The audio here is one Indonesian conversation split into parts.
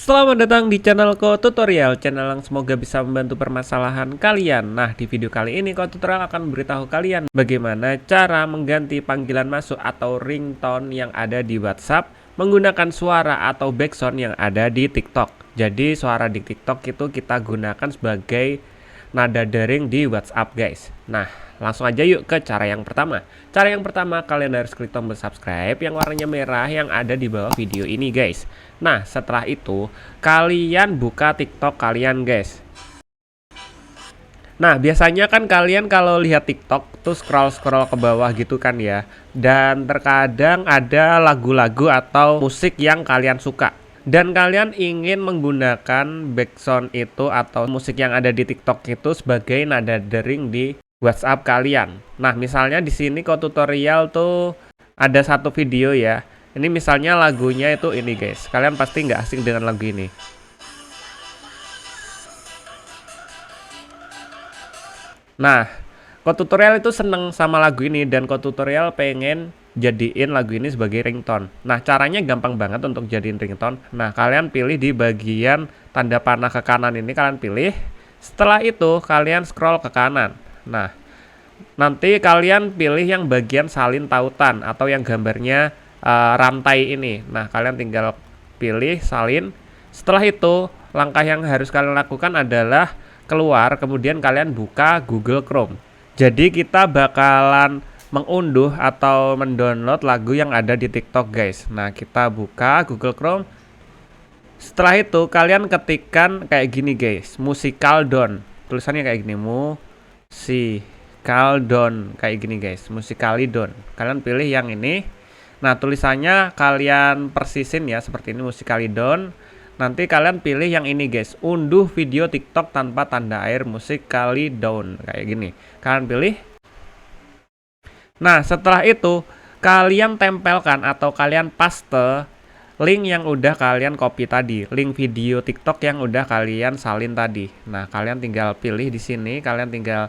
Selamat datang di channel Ko Tutorial, channel yang semoga bisa membantu permasalahan kalian. Nah, di video kali ini Ko Tutorial akan memberitahu kalian bagaimana cara mengganti panggilan masuk atau ringtone yang ada di WhatsApp menggunakan suara atau backsound yang ada di TikTok. Jadi, suara di TikTok itu kita gunakan sebagai nada dering di WhatsApp, guys. Nah, langsung aja yuk ke cara yang pertama. Cara yang pertama, kalian harus klik tombol subscribe yang warnanya merah yang ada di bawah video ini, guys. Nah, setelah itu kalian buka TikTok kalian, guys. Nah, biasanya kan kalian kalau lihat TikTok tuh scroll-scroll ke bawah gitu kan ya. Dan terkadang ada lagu-lagu atau musik yang kalian suka. Dan kalian ingin menggunakan backsound itu atau musik yang ada di TikTok itu sebagai nada dering di WhatsApp kalian. Nah, misalnya di sini Ko Tutorial tuh ada satu video ya. Ini misalnya lagunya itu ini, guys. Kalian pasti nggak asing dengan lagu ini. Nah, Ko Tutorial itu seneng sama lagu ini dan Ko Tutorial pengen jadiin lagu ini sebagai ringtone. Nah, caranya gampang banget untuk jadiin ringtone. Nah, kalian pilih di bagian tanda panah ke kanan ini, kalian pilih. Setelah itu, kalian scroll ke kanan. Nah, nanti kalian pilih yang bagian salin tautan atau yang gambarnya rantai ini. Nah, kalian tinggal pilih salin. Setelah itu, langkah yang harus kalian lakukan adalah keluar, kemudian kalian buka Google Chrome. Jadi kita bakalan mengunduh atau mendownload lagu yang ada di TikTok, guys. Nah, kita buka Google Chrome. Setelah itu kalian ketikkan kayak gini, guys, Musicaldon. Tulisannya kayak gini, Musicaldon, kayak gini, guys, Musicalidon. Kalian pilih yang ini. Nah, tulisannya kalian persisin ya seperti ini, Musicalidon. Nanti kalian pilih yang ini, guys, unduh video TikTok tanpa tanda air Musicalidon, kayak gini. Kalian pilih. Nah, setelah itu kalian tempelkan atau kalian paste link yang udah kalian copy tadi, link video TikTok yang udah kalian salin tadi. Nah, kalian tinggal pilih di sini, kalian tinggal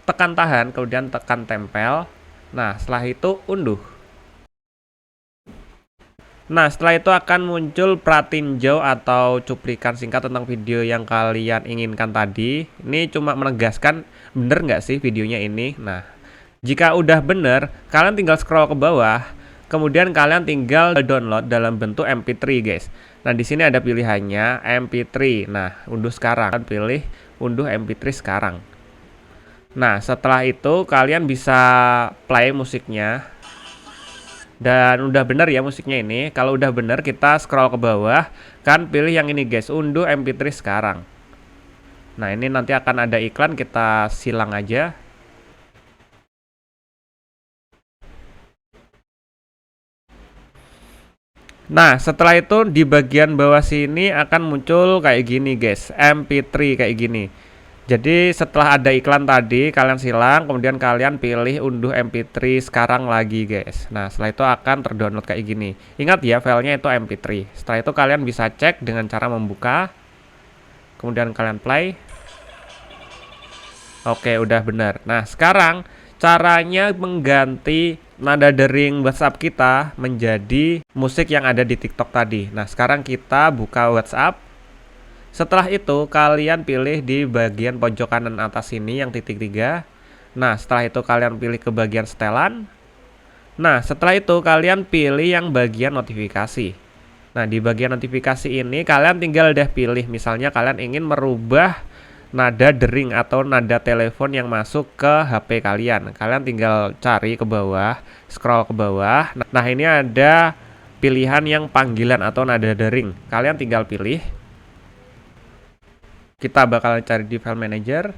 tekan tahan, kemudian tekan tempel. Nah, setelah itu unduh. Nah, setelah itu akan muncul pratinjau atau cuplikan singkat tentang video yang kalian inginkan tadi. Ini cuma menegaskan bener nggak sih videonya ini. Nah, jika udah bener, kalian tinggal scroll ke bawah, kemudian kalian tinggal download dalam bentuk MP3, guys. Nah, di sini ada pilihannya MP3. Nah, unduh sekarang. Kalian pilih unduh MP3 sekarang. Nah, setelah itu kalian bisa play musiknya. Dan udah bener ya musiknya ini. Kalau udah bener kita scroll ke bawah, kan pilih yang ini, guys, unduh MP3 sekarang. Nah, ini nanti akan ada iklan, kita silang aja. Nah, setelah itu di bagian bawah sini akan muncul kayak gini, guys, MP3 kayak gini. Jadi setelah ada iklan tadi, kalian silang, kemudian kalian pilih unduh MP3 sekarang lagi, guys. Nah, setelah itu akan terdownload kayak gini. Ingat ya, filenya itu MP3. Setelah itu kalian bisa cek dengan cara membuka, kemudian kalian play. Oke, udah benar. Nah, sekarang caranya mengganti nada dering WhatsApp kita menjadi musik yang ada di TikTok tadi. Nah, sekarang kita buka WhatsApp. Setelah itu kalian pilih di bagian pojok kanan atas sini yang titik 3. Nah, setelah itu kalian pilih ke bagian setelan. Nah, setelah itu kalian pilih yang bagian notifikasi. Nah, di bagian notifikasi ini kalian tinggal deh pilih, misalnya kalian ingin merubah nada dering atau nada telepon yang masuk ke HP kalian. Kalian tinggal cari ke bawah, scroll ke bawah. Nah, ini ada pilihan yang panggilan atau nada dering. Kalian tinggal pilih. Kita bakal cari di file manager.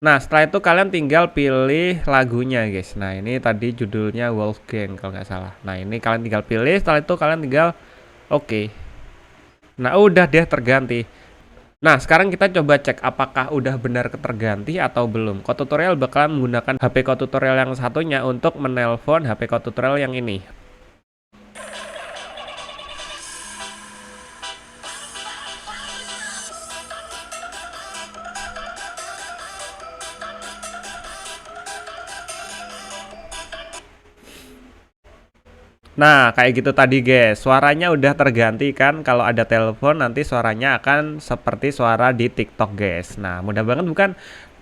Nah, setelah itu kalian tinggal pilih lagunya, guys. Nah, ini tadi judulnya Wolfgang kalau nggak salah. Nah, ini kalian tinggal pilih. Setelah itu kalian tinggal oke. Nah, udah deh terganti. Nah, sekarang kita coba cek apakah udah benar terganti atau belum. Ko Tutorial bakalan menggunakan HP Ko Tutorial yang satunya untuk menelpon HP Ko Tutorial yang ini. Nah, kayak gitu tadi guys, suaranya udah terganti kan. Kalau ada telepon nanti suaranya akan seperti suara di TikTok guys. Nah, mudah banget bukan?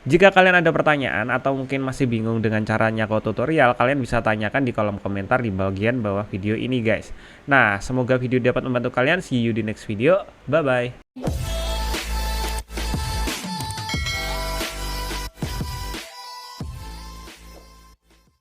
Jika kalian ada pertanyaan atau mungkin masih bingung dengan caranya tutorial, kalian bisa tanyakan di kolom komentar di bagian bawah video ini guys. Nah, semoga video dapat membantu kalian. See you di next video. Bye-bye.